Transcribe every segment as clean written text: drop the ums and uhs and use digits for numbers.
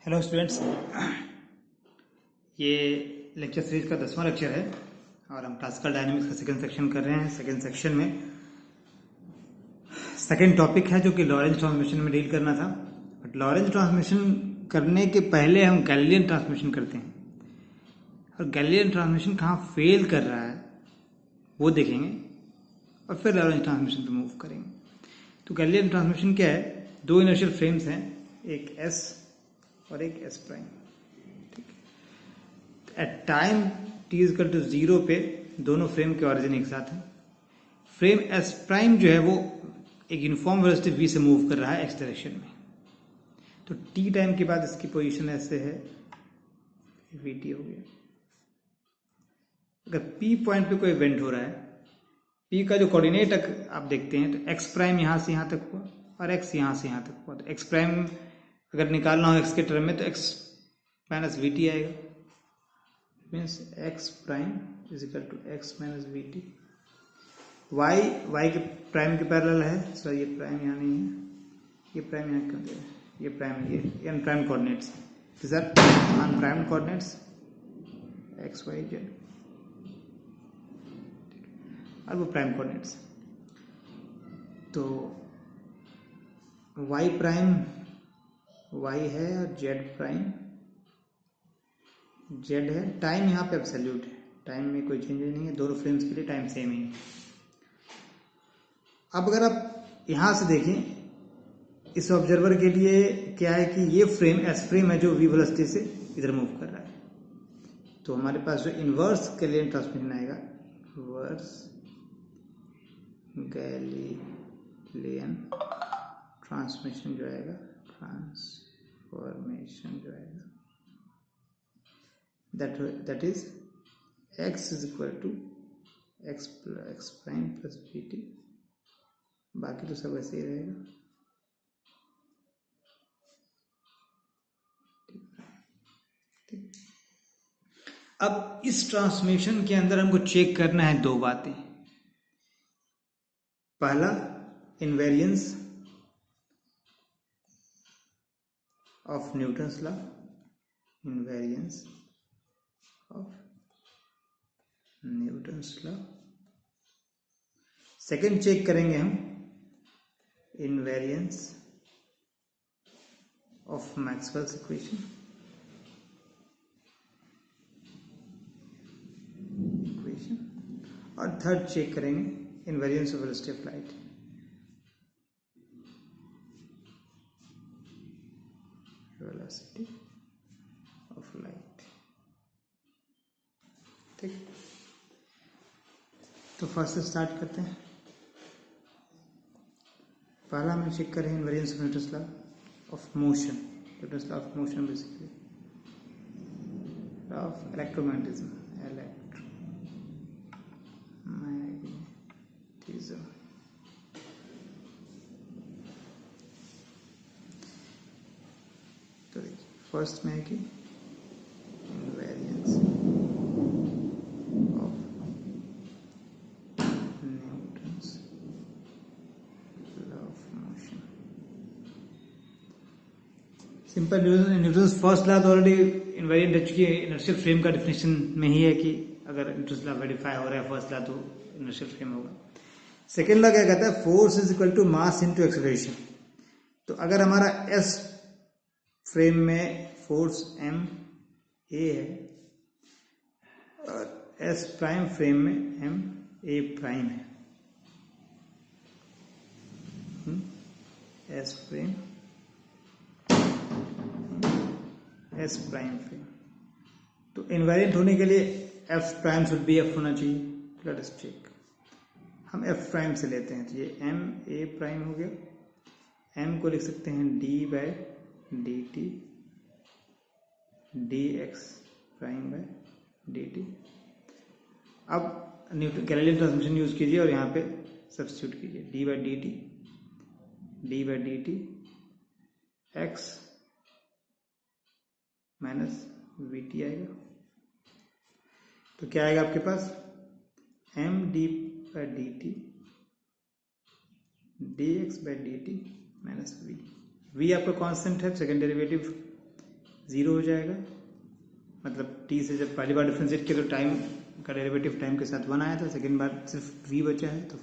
Hello students, ये lecture series का 10वां lecture है और हम क्लासिकल डायनामिक्स का सेकंड सेक्शन कर रहे हैं। सेकंड सेक्शन में सेकंड टॉपिक है जो कि लॉरेंज ट्रांसमिशन में डील करना था। बट लॉरेंज ट्रांसमिशन करने के पहले हम गैलीलियन ट्रांसमिशन करते हैं और गैलीलियन ट्रांसमिशन कहाँ फेल कर रहा है वो देखेंगे और फिर लॉरेंज ट्रांसमिशन पे मूव करेंगे। तो गैलीलियन ट्रांसमिशन क्या है? दो इनर्शियल फ्रेम्स हैं, एक एस और एक S prime. At time T is equal to 0 पे दोनों फ्रेम के ऑरिजिन एक साथ हैं। फ्रेम एस प्राइम जो है वो एक यूनिफॉर्म वेलोसिटी v से मूव कर रहा है एक्स डायरेक्शन में। तो टी टाइम के बाद इसकी पोजीशन ऐसे है, वी टी हो गया। अगर पी पॉइंट पे कोई इवेंट हो रहा है, पी का जो कोऑर्डिनेट आप देखते हैं तो एक्स प्राइम यहां से यहां तक हुआ और एक्स यहां से यहां तक हुआ। तो एक्स प्राइम अगर निकालना हो एक्स के टर्म में तो एक्स माइनस वी टी आएगा, means X prime is equal to X minus we T. Y के प्राइम के पैरेलल है, सर ये प्राइम यहाँ नहीं है, ये प्राइम यहाँ क्यों दे रहा है? ये प्राइम, ये unprime coordinates, this are unprime coordinates X Y Z और वो प्राइम कोऑर्डिनेट्स। तो वाई प्राइम वाई है और जेड प्राइम जेड है। टाइम यहाँ पे एब्सोल्यूट है, टाइम में कोई चेंज नहीं है, दोनों फ्रेम्स के लिए टाइम सेम ही है। अब अगर आप यहाँ से देखें, इस ऑब्जर्वर के लिए क्या है कि ये फ्रेम एस फ्रेम है जो वी वेलोसिटी से इधर मूव कर रहा है। तो हमारे पास जो इनवर्स गैलीलियन ट्रांसमिशन आएगा, इनवर्स गैलीलियन ट्रांसमिशन जो आएगा, ट्रांसफॉर्मेशन जो आएगा, that is x is equal to x prime plus pt। बाकी तो सब ऐसे ही रहेगा। अब इस ट्रांसमिशन के अंदर हमको चेक करना है दो बातें। पहला, invariance of Newton's law, invariance of Newton's law. Second check करेंगे हम इनवेरियंस ऑफ मैक्सवेल्स इक्वेशन, और थर्ड चेक करेंगे invariance of velocity of light. Velocity of light, ठीक। तो फर्स्ट से स्टार्ट करते हैं। पहला हम चेक करें invariance of Newton's law of motion, Newton's law of motion basically, law of electromagnetism, तो देखिए फर्स्ट में है कि invariance of Newton's law of motion. Simple Newton's first law तो ऑलरेडी इनवेरिएंट है, चूंकि इनर्शियल फ्रेम का डेफिनेशन में ही है कि अगर न्यूटन्स लॉ वेरीफाई हो रहा है फर्स्ट लॉ तो इनर्शियल फ्रेम होगा। सेकेंड लॉ क्या कहता है? Force is equal to mass into acceleration. तो अगर हमारा एस फ्रेम में फोर्स एम ए है और एस प्राइम फ्रेम में एम ए प्राइम है, S frame S prime frame, तो इनवेरिएंट होने के लिए F prime should be F होना चाहिए। Let us check. हम एफ प्राइम से लेते हैं तो ये एम ए प्राइम हो गया, एम को लिख सकते हैं d by d T, D x prime by d t. अब गैलीलियन ट्रांसमिशन यूज कीजिए और यहाँ पे सब्स्टिट्यूट कीजिए, d by d T, d by d t, x minus we T आएगा। तो क्या आएगा आपके पास? M d by d T D x by d T minus v. V आपका कांस्टेंट है, सेकेंड डेरिवेटिव 0 हो जाएगा, मतलब t से जब पहली बार डिफ्रेंशिएट किया तो टाइम का डेरिवेटिव टाइम के साथ 1 आया था, सेकेंड बार सिर्फ v बचा है तो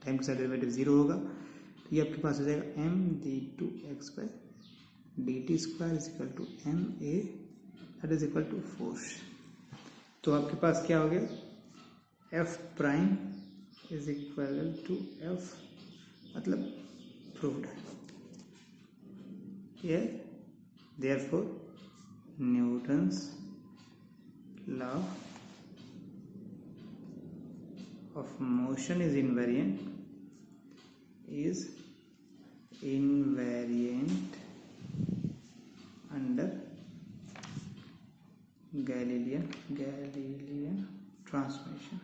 टाइम के साथ डेरिवेटिव 0 होगा। तो ये आपके पास हो जाएगा m d2x by dt square is equal to ma that is equal to force. तो आपके पास क्या हो गया, f prime is equal to f, मतलब प्रूव्ड है ये। Therefore Newton's law of motion is invariant under Galilean transformation।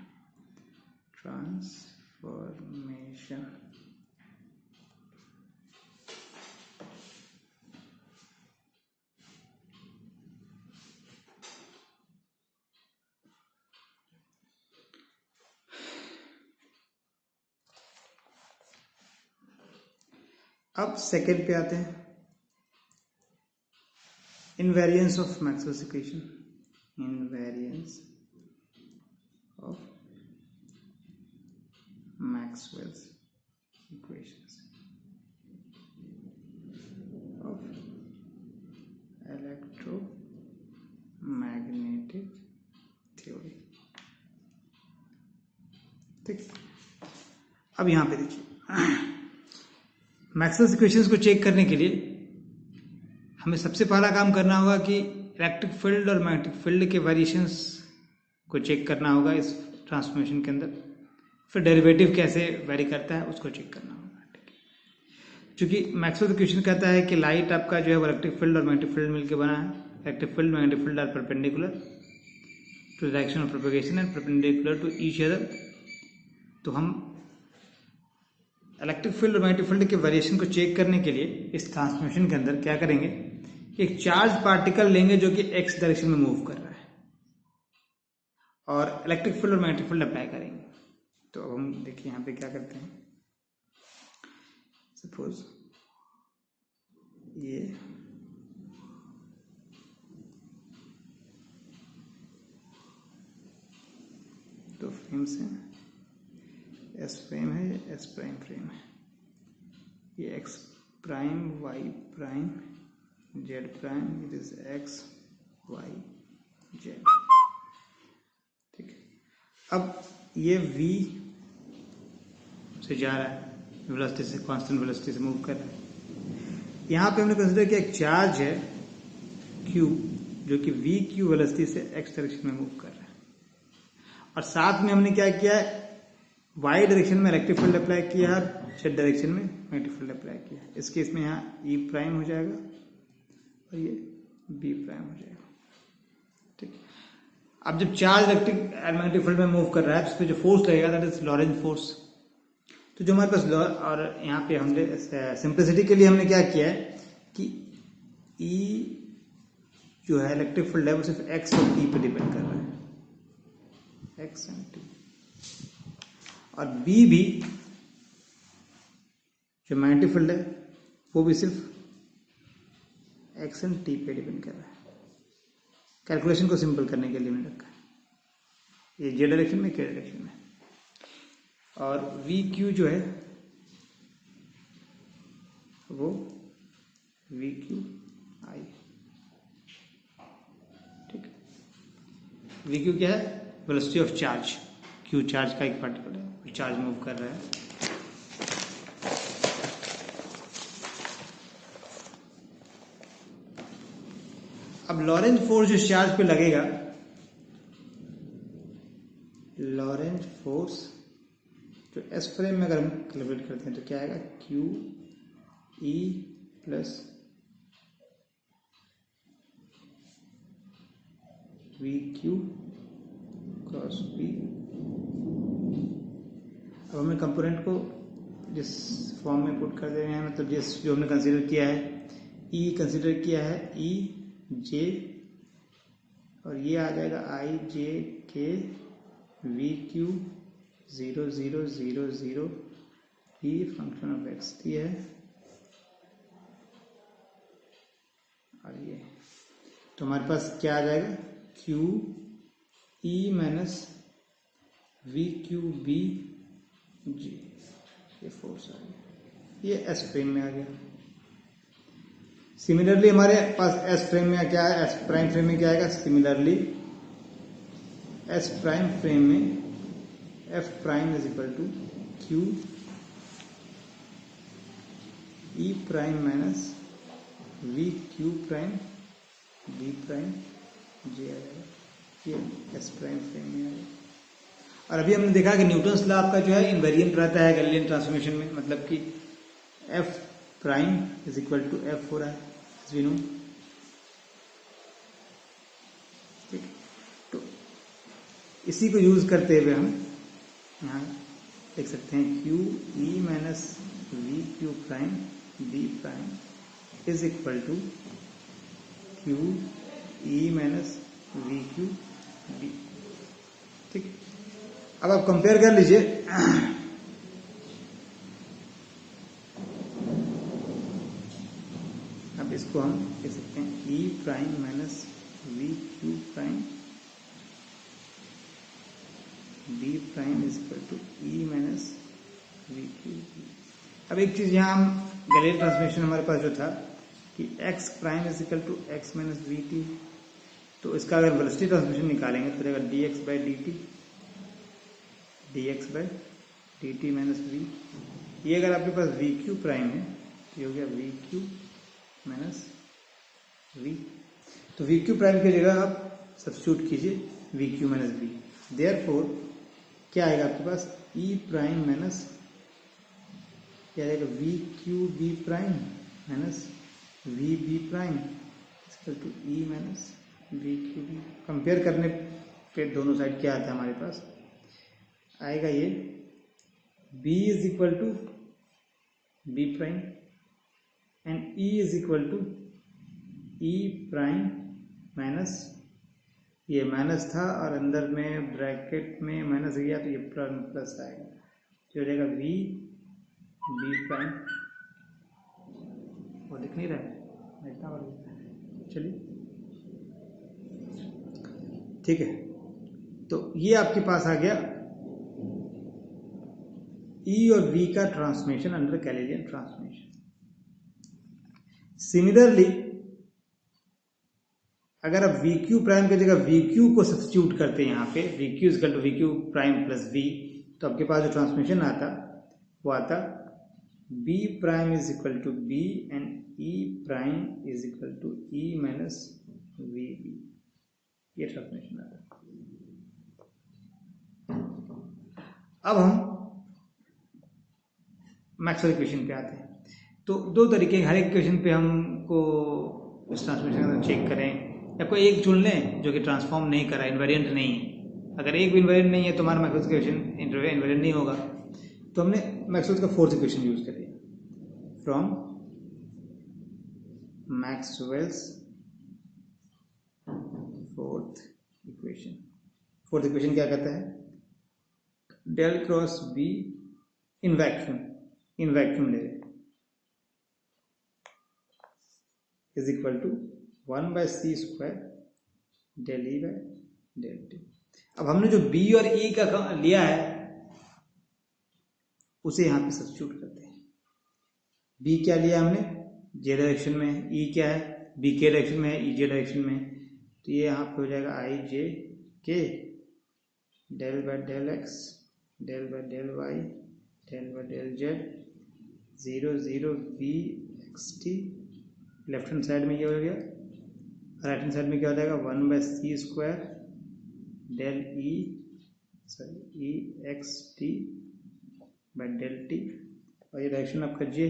अब सेकेंड पे आते हैं, invariance of Maxwell's equation. Invariance of Maxwell's equations of electromagnetic theory. ठीक, अब यहां पे देखिए, मैक्सवेल्स इक्वेशंस को चेक करने के लिए हमें सबसे पहला काम करना होगा कि इलेक्ट्रिक फील्ड और मैग्नेटिक फील्ड के वेरिएशंस को चेक करना होगा इस ट्रांसफॉर्मेशन के अंदर। फिर डेरिवेटिव कैसे वेरी करता है उसको चेक करना होगा। ठीक है, क्योंकि मैक्सवेल्स इक्वेशन कहता है कि लाइट आपका जो है वो इलेक्ट्रिक फील्ड और मैग्नेटिक फील्ड मिलकर बना है। Electric field magnetic field are perpendicular to the direction of propagation and perpendicular to each other. तो हम इलेक्ट्रिक फील्ड और मैग्नेटिक फील्ड के वेरिएशन को चेक करने के लिए इस ट्रांसफॉर्मेशन के अंदर क्या करेंगे, एक चार्ज पार्टिकल लेंगे जो कि एक्स डायरेक्शन में मूव कर रहा है और इलेक्ट्रिक फील्ड और मैग्नेटिक फील्ड अप्लाई करेंगे। तो अब हम देखिए यहाँ पे क्या करते हैं, सपोज ये दो फ्रेम्स हैं, एस फ्रेम है, एस प्राइम फ्रेम है, ये X prime Y prime Z prime, it is X Y Z. ठीक है, अब ये v से जा रहा है, वेलोसिटी से, कांस्टेंट वेलोसिटी से मूव कर रहा है। यहां पे हमने कंसीडर किया एक चार्ज है q जो कि v q वेलोसिटी से x डायरेक्शन में मूव कर रहा है, और साथ में हमने क्या किया है, y डायरेक्शन में इलेक्ट्रिक फील्ड अप्लाई किया है, z डायरेक्शन में मैग्नेटिक फील्ड अप्लाई किया है। इस केस में यहाँ e प्राइम हो जाएगा और ये b प्राइम हो जाएगा। ठीक, अब जब चार्ज इलेक्ट्रिक मैग्नेटिक फील्ड में मूव कर रहा है तो उस पर जो फोर्स लगेगा दैट इज लॉरेंज फोर्स। तो जो हमारे पास और यहाँ पे हमने सिंप्लिसिटी के लिए हमने क्या किया है कि E जो है इलेक्ट्रिक फील्ड है वो सिर्फ x और t पे डिपेंड कर रहा है, x एंड t, और B भी जो मैग्नेटिक फील्ड है वो भी सिर्फ x एंड t पे डिपेंड कर रहा है। कैलकुलेशन को सिंपल करने के लिए मैंने रखा है, ये j डायरेक्शन में, k डायरेक्शन में, और वी क्यू जो है वो वी क्यू आई। ठीक है, वी क्यू क्या है, velocity of charge, Q charge का एक पार्टिकल है, चार्ज मूव कर रहा है। अब लॉरेंज फोर्स जो चार्ज पे लगेगा, लॉरेंज फोर्स जो एस फ्रेम में अगर हम कैलकुलेट करते हैं तो क्या आएगा, Q E plus V Q cross V. अब हमने कंपोनेंट को जिस फॉर्म में पुट कर दे रहे हैं, मतलब जिस जो हमने कंसीडर किया है, ई कंसीडर किया है ई जे, और ये आ जाएगा i j k v q 0 0 0 0 e function of x t है, और ये तो हमारे पास क्या आ जाएगा, q E minus we Q b g, ये फोर्स आ गया, ये एस फ्रेम में आ गया। सिमिलरली हमारे पास एस फ्रेम में क्या है, एस प्राइम फ्रेम में क्या आएगा, सिमिलरली एस प्राइम फ्रेम में f prime is equal to Q e prime minus we Q prime B prime g आ जाएगा, ये एस प्राइम फ्रेम में आ जाएगा। और अभी हमने देखा कि न्यूटन्स लॉ आपका जो है इनवेरिएंट रहता है गैलीलियन ट्रांसफॉर्मेशन में, मतलब कि F prime is equal to F हो रहा है वी नो। ठीक, तो इसी को यूज करते हुए हम यहाँ देख सकते हैं Q E minus we Q prime B prime is equal to Q E minus we Q B. ठीक, अब आप कंपेयर कर लीजिए, अब इसको हम कह सकते हैं e prime minus we Q prime B prime is equal to E minus we Q b. अब एक चीज यहाँ हम गैलीलियन ट्रांसफॉर्मेशन हमारे पास जो था कि x prime is equal to X minus we T, तो इसका अगर वेलोसिटी ट्रांसफॉर्मेशन निकालेंगे तो रहेगा D X by D T, D X by D T minus V. ये अगर आपके पास वी क्यू प्राइम है तो ये हो गया वी क्यू माइनस वी। तो वी क्यू प्राइम की जगह आप सब्स्टिट्यूट कीजिए V Q minus V, therefore क्या आएगा आपके पास, ई प्राइम माइनस क्या आएगा, V Q B prime minus V B prime equal to E minus we Q B. Compare करने पे दोनों साइड क्या आता है हमारे पास, आएगा ये b is equal to B prime and e is equal to E prime minus, ये माइनस था और अंदर में ब्रैकेट में माइनस गया तो ये प्लस आएगा, जो रहेगा v बी प्राइम, वो दिख नहीं रहा है इतना बड़ा, चलिए ठीक है। तो ये आपके पास आ गया E और V का transformation under Galilean transformation. Similarly अगर आप वी क्यू प्राइम की जगह वी क्यू को सब्स्टिट्यूट करते हैं यहाँ पे, V Q equal to V Q prime plus V, तो आपके पास जो ट्रांसफॉर्मेशन आता वो आता B prime is equal to B and E prime is equal to E minus V B, ये ट्रांसफॉर्मेशन आता। अब हम मैक्सवेल इक्वेशन पे आते हैं। तो दो तरीके, हर एक इक्वेशन पे हमको इस ट्रांसफॉर्मेशन चेक करें, या कोई एक चुन लें जो कि ट्रांसफॉर्म नहीं करा, इन्वेरिएंट नहीं है। अगर एक भी इन्वेरिएंट नहीं है तो हमारा मैक्सवेल इक्वेशन इन्वेरिएंट नहीं होगा। तो हमने मैक्सवेल का फोर्थ इक्वेशन यूज करिए, from Maxwell's fourth equation. Fourth equation क्या कहता है, del cross b in vacuum ले is equal to 1/c square del E by del t. अब हमने जो b और e का लिया है उसे यहां पे सब्स्टिट्यूट करते हैं। b क्या लिया हमने, j डायरेक्शन में है, e क्या है, b के डायरेक्शन में है, e j डायरेक्शन में है, तो ये यहां पे हो जाएगा i j k del by del x del by del y del by del z 0 0 b x t। Left hand side में ये हो गया, राइट हैंड साइड में क्या हो जाएगा 1/c square del E X T by del T, और ये डायरेक्शन आपका जे।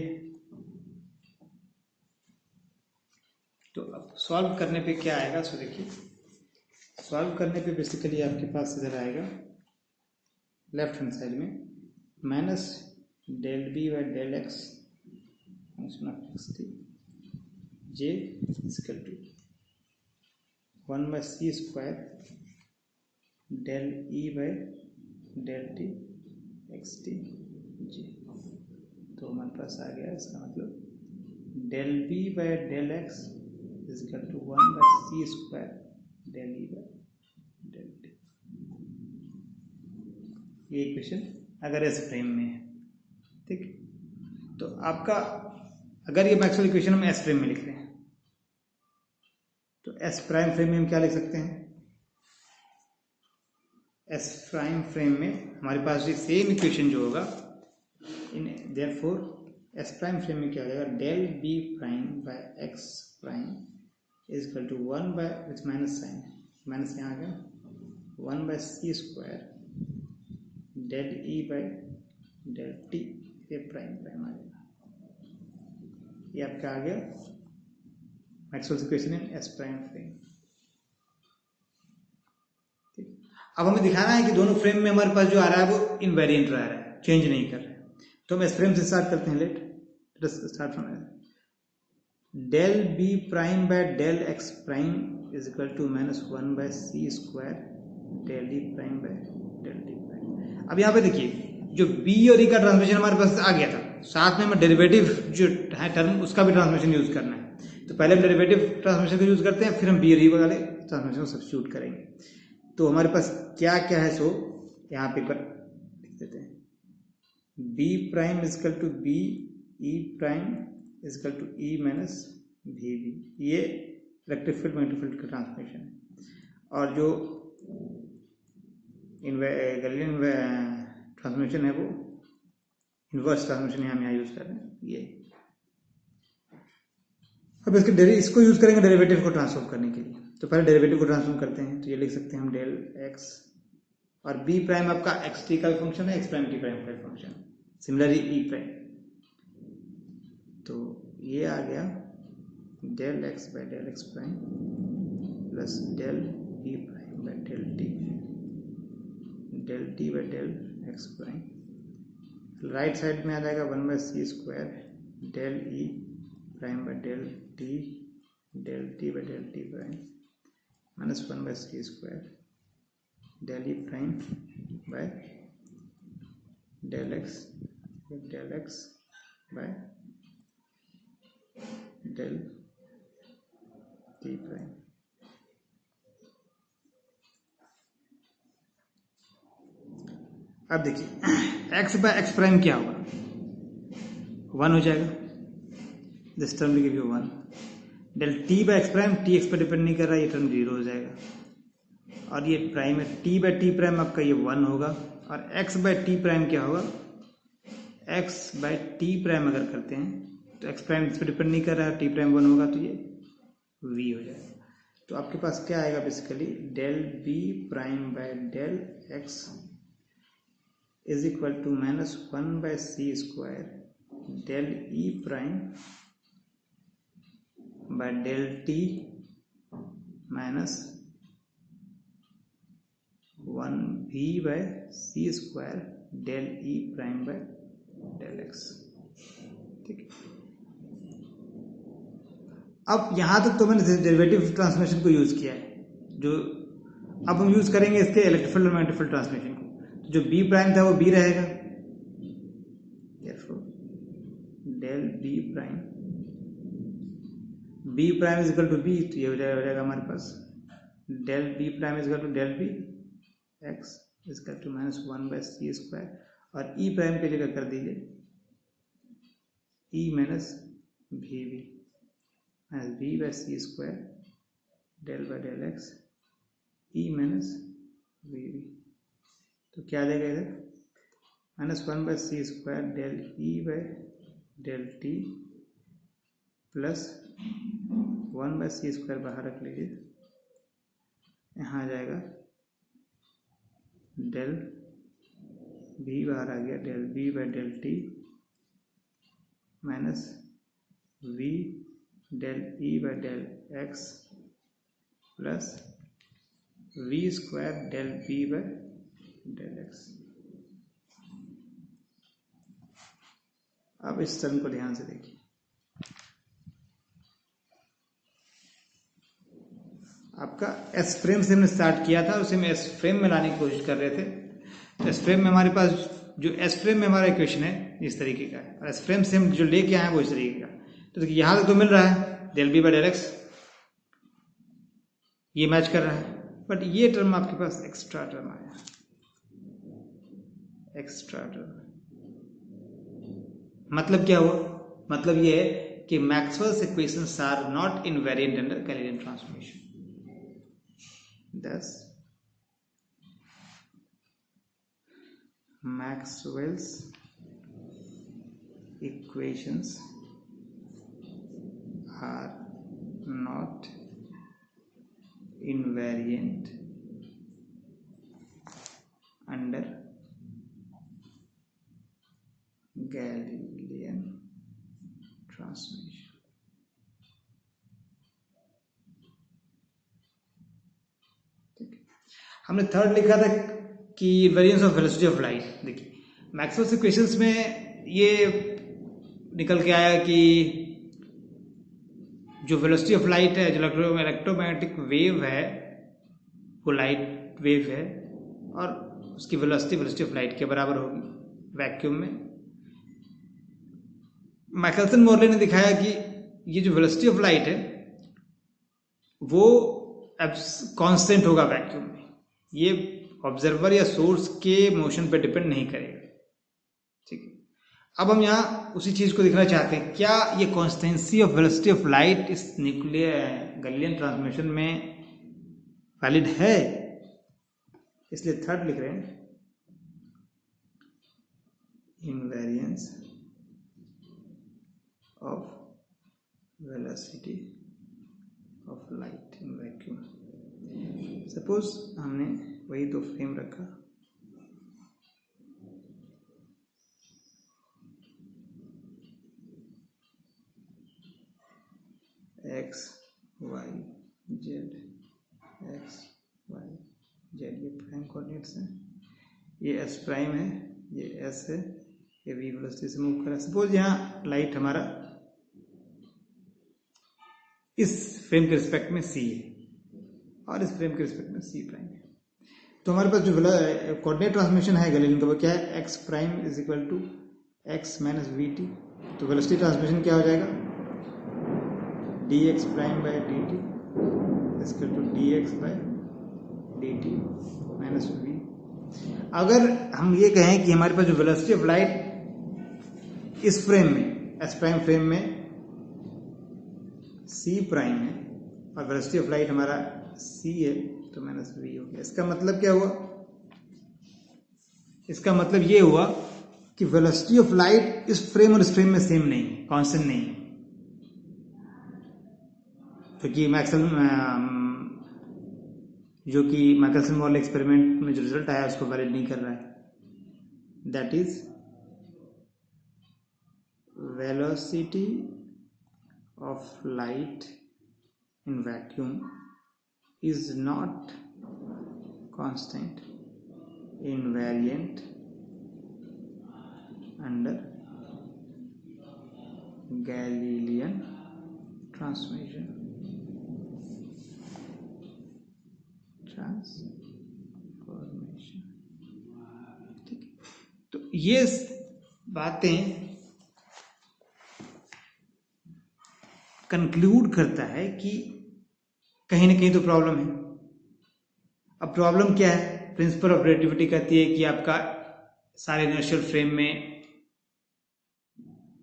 तो अब सॉल्व करने पे क्या आएगा, सो देखिए सॉल्व करने पे बेसिकली आपके पास इधर आएगा लेफ्ट हैंड साइड में minus del B by del X function of x T J equal to 1/c square del E by del T X T G. तो हमारे पास आ गया, इसका मतलब del B by del X is equal to 1/c² del E by del T। ये equation अगर S frame में है, ठीक। तो आपका अगर ये मैक्सवेल इक्वेशन हम एस फ्रेम में लिख रहे हैं तो एस प्राइम फ्रेम में हम क्या लिख सकते हैं? एस प्राइम फ्रेम में हमारे पास ये सेम इक्वेशन जो होगा in therefore S prime frame में क्या हो जाएगा? Del B prime by X prime is equal to 1 by with minus sign, minus यहाँ आ गया 1/c² del E by del T, ये प्राइम प्राइम आ जाएगा। ये आपका आ गया Maxwell's equation in S prime frame. ठीक, अब हमें दिखाना है कि दोनों फ्रेम में हमारे पास जो आ रहा है वो इनवेरिएंट रह रहा है, चेंज नहीं कर रहा है। तो हम एस फ्रेम से स्टार्ट करते हैं। Let start from del B prime by del X prime is equal to -1/c² del E prime by del T prime. अब यहाँ पे देखिए जो बी और ई का ट्रांसमिशन हमारे पास आ गया था, साथ में हमें डेरिवेटिव जो है टर्म उसका भी ट्रांसमिशन यूज करना है। तो पहले हम डेरिवेटिव ट्रांसमिशन को यूज करते हैं, फिर हम बी और ई वाले ट्रांसमिशन को सब्स्टिट्यूट करेंगे। तो हमारे पास क्या क्या है, सो यहाँ पे लिख देते हैं B prime is equal to B, E prime is equal to E minus V B. ये इलेक्ट्रिक फील्ड मैग्नेटिक फील्ड का ट्रांसमिशन है। और जो गैलीलियन ट्रांसमिशन है वो इनवर्स ट्रांसमिशन हम यहाँ यूज कर रहे हैं। ये अब इसको यूज करेंगे डेरिवेटिव को ट्रांसफॉर्म करने के लिए। तो पहले डेरिवेटिव को ट्रांसफॉर्म करते हैं। तो ये लिख सकते हैं हम डेल एक्स, और बी प्राइम आपका एक्स टी का फंक्शन है, एक्स प्राइम टी प्राइम का फंक्शन, सिमिलरली ई प्राइम। तो ये आ गया del X by del X prime plus del B prime by del T by del X prime. Right side में आ जाएगा 1/c² del E prime by del T by del T prime minus 1/c² del E prime by del X by del T prime. अब देखिए x bye X prime क्या होगा, 1 हो जाएगा। This term will give you 1। Del T by X prime, T X पर depend नहीं कर रहा है, ये टर्म 0 हो जाएगा। और ये प्राइम है, टी बाय टी प्राइम आपका ये 1 होगा। और एक्स बाय टी प्राइम क्या होगा, एक्स बाय टी प्राइम अगर करते हैं तो एक्स प्राइम इस पर डिपेंड नहीं कर रहा है, टी प्राइम 1 होगा, तो ये वी हो जाएगा। तो आपके पास क्या आएगा basically, del B prime by del X is equal to -1/c² del E prime by del T minus 1v/c² del E prime by del x। ठीक है, अब यहां तक तो मैंने डेरिवेटिव ट्रांसमिशन को यूज किया है। जो अब हम यूज करेंगे इसके इलेक्ट्रिक फील्ड और मैग्नेटिक फील्ड ट्रांसमिशन को। जो बी प्राइम था वो बी रहेगा, del B prime is equal to B, तो ये हो जाएगा हमारे पास del B prime is equal to del B X is equal to -1/c²। और ई प्राइम की जगह कर दीजिए E minus V B minus v/c² del by del X E minus V B. तो क्या आ जाएगा इधर, -1/c² del E by del T plus 1/c² बाहर रख लीजिए, यहाँ आ जाएगा डेल बी बाहर आ गया, del B by del T minus V del E by del X plus v² del B by del X. अब इस टर्म को ध्यान से देखिए, आपका एस फ्रेम से हमने स्टार्ट किया था, उसे हम एस फ्रेम में लाने की कोशिश कर रहे थे। तो एस फ्रेम में हमारे पास जो एस फ्रेम में हमारा इक्वेशन है इस तरीके का है, और एस फ्रेम से हम जो लेके आए हैं वो इस तरीके का। तो देखिए यहाँ तक तो मिल रहा है del B by del X ये मैच कर रहा है, बट ये टर्म आपके पास एक्स्ट्रा टर्म आया, एक्स्ट्रा टर्म। मतलब क्या हुआ? मतलब ये है कि Maxwell's equations are not invariant under Galilean transformation. Thus, Maxwell's equations are not invariant under Galilean transmission. हमने थर्ड लिखा था कि variance of velocity of light. देखिए मैक्सवेल्स इक्वेशंस में ये निकल के आया कि जो वेलोसिटी ऑफ लाइट है, जो इलेक्ट्रोमैग्नेटिक वेव है, वो लाइट वेव है और उसकी वेलोसिटी ऑफ लाइट के बराबर होगी वैक्यूम में। माइकलसन मोरले ने दिखाया कि ये जो वेलोसिटी ऑफ लाइट है वो कांस्टेंट होगा वैक्यूम में, ये ऑब्जर्वर या सोर्स के मोशन पे डिपेंड नहीं करेगा। ठीक है, अब हम यहाँ उसी चीज को दिखना चाहते हैं, क्या ये constancy of velocity of light इस न्यूक्लियर गैलीलियन ट्रांसमिशन में वैलिड है? इसलिए थर्ड लिख रहे हैं, invariance of velocity of light in vacuum. Suppose हमने वही दो फ्रेम रखा, X Y Z, X Y Z, ये प्राइम कोऑर्डिनेट्स हैं, ये एस प्राइम है, ये एस है, ये वी वेलोसिटी से मूव कर रहा है। सपोज यहाँ लाइट हमारा इस फ्रेम के रिस्पेक्ट में सी है और इस फ्रेम के रिस्पेक्ट में सी प्राइम है, तो हमारे पास जो कोऑर्डिनेट ट्रांसमिशन है गैलीलियन का वो क्या है? X prime is equal to X minus we T. तो वेलोसिटी ट्रांसमिशन क्या हो जाएगा? D x prime by D T is equal to D X by D T minus V. अगर हम ये कहें कि हमारे पास जो वेलोसिटी ऑफ लाइट इस फ्रेम में, एस प्राइम फ्रेम में सी प्राइम है और वेलोसिटी ऑफ लाइट हमारा सी है, तो माइनस वी हो गया। इसका मतलब क्या हुआ? इसका मतलब ये हुआ कि वेलोसिटी ऑफ लाइट इस फ्रेम और इस फ्रेम में सेम नहीं है, कांस्टेंट नहीं है, क्योंकि जो कि माइकलसन मोरले एक्सपेरिमेंट में जो रिजल्ट आया उसको वैलिड नहीं कर रहा है। That is velocity of light in vacuum is not constant invariant under Galilean transmission। ठीक है, तो ये बातें कंक्लूड करता है कि कहीं ना कहीं तो प्रॉब्लम है। अब प्रॉब्लम क्या है? प्रिंसिपल ऑफ रिलेटिविटी कहती है कि आपका सारे इनर्शियल फ्रेम में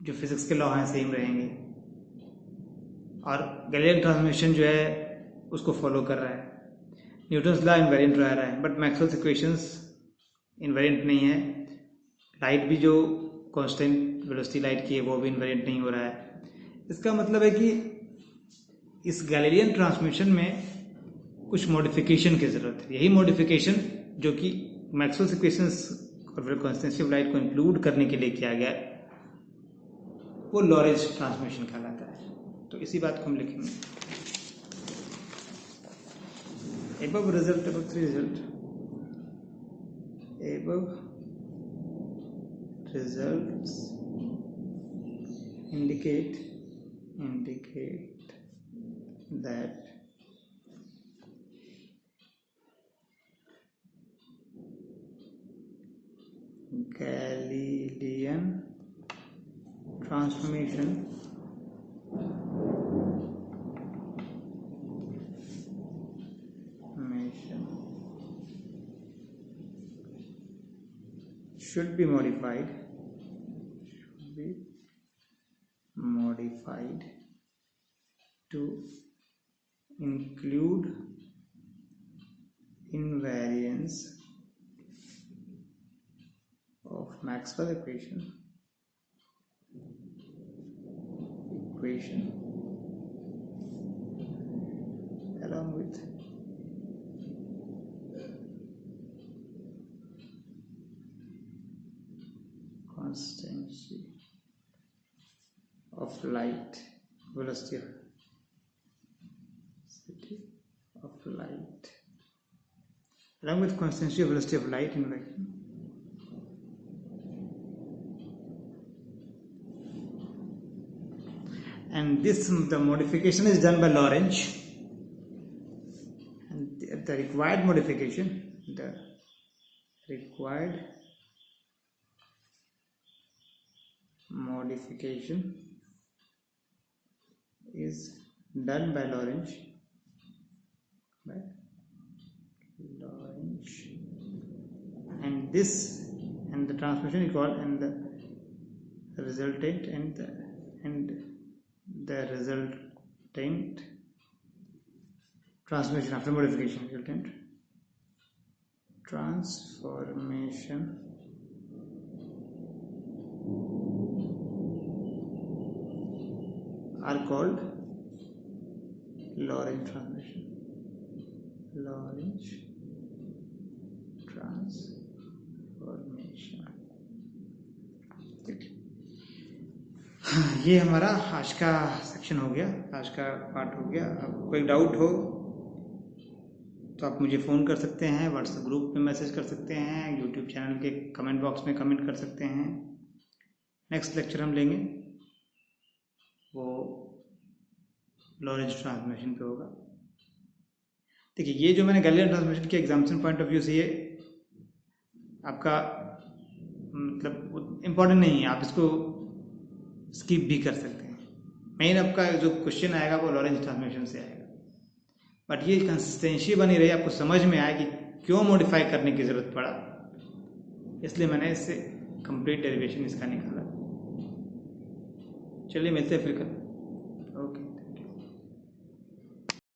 जो फिजिक्स के लॉ हैं सेम रहेंगे और गैलीलियन ट्रांसमिशन जो है उसको फॉलो कर रहा है। न्यूटन्स लॉ इनवेरिएंट रह रहा है, बट मैक्सवेल्स इक्वेशंस इनवेरिएंट नहीं है। लाइट भी जो कांस्टेंट वेलोसिटी लाइट की है वो भी इनवेरिएंट नहीं हो रहा है। इसका मतलब है कि इस गैलीलियन ट्रांसमिशन में कुछ मॉडिफिकेशन की जरूरत है। यही मॉडिफिकेशन जो कि मैक्सवेल्स इक्वेशंस और कॉन्स्टेंसी ऑफ लाइट को इंक्लूड करने के लिए किया गया वो लॉरेंज ट्रांसमिशन कहलाता है। तो इसी बात को हम लिखेंगे। above result, above three result, above results indicate that Galilean transformation should be modified to include invariance of Maxwell equation along with constancy of light, velocity of light, along with constancy of velocity of light in vacuum. And the modification is done by Lorentz, and the required modification is done by Lorentz, and the transmission is called, and the resultant transmission after modification, resultant transformation are called Lorentz transmission. ठीक है, ये हमारा आज का section हो गया, आज का पार्ट हो गया। अब कोई डाउट हो तो आप मुझे फ़ोन कर सकते हैं, व्हाट्सएप ग्रुप में मैसेज कर सकते हैं, यूट्यूब चैनल के कमेंट बॉक्स में कमेंट कर सकते हैं। नेक्स्ट लेक्चर हम लेंगे वो लॉरेंज ट्रांसमिशन पे होगा। देखिए, ये जो मैंने गैलीलियन ट्रांसमिशन के एग्जामिनेशन पॉइंट ऑफ व्यू से ये आपका मतलब इम्पोर्टेंट नहीं है, आप इसको स्किप भी कर सकते हैं। मेन आपका जो क्वेश्चन आएगा वो लॉरेंज ट्रांसमिशन से आएगा, बट ये कंसिस्टेंसी बनी रही, आपको समझ में आए कि क्यों मॉडिफाई करने की ज़रूरत पड़ा, इसलिए मैंने इससे कंप्लीट डेरिवेशन इसका निकाला। चलिए मिलते हैं फिर कल।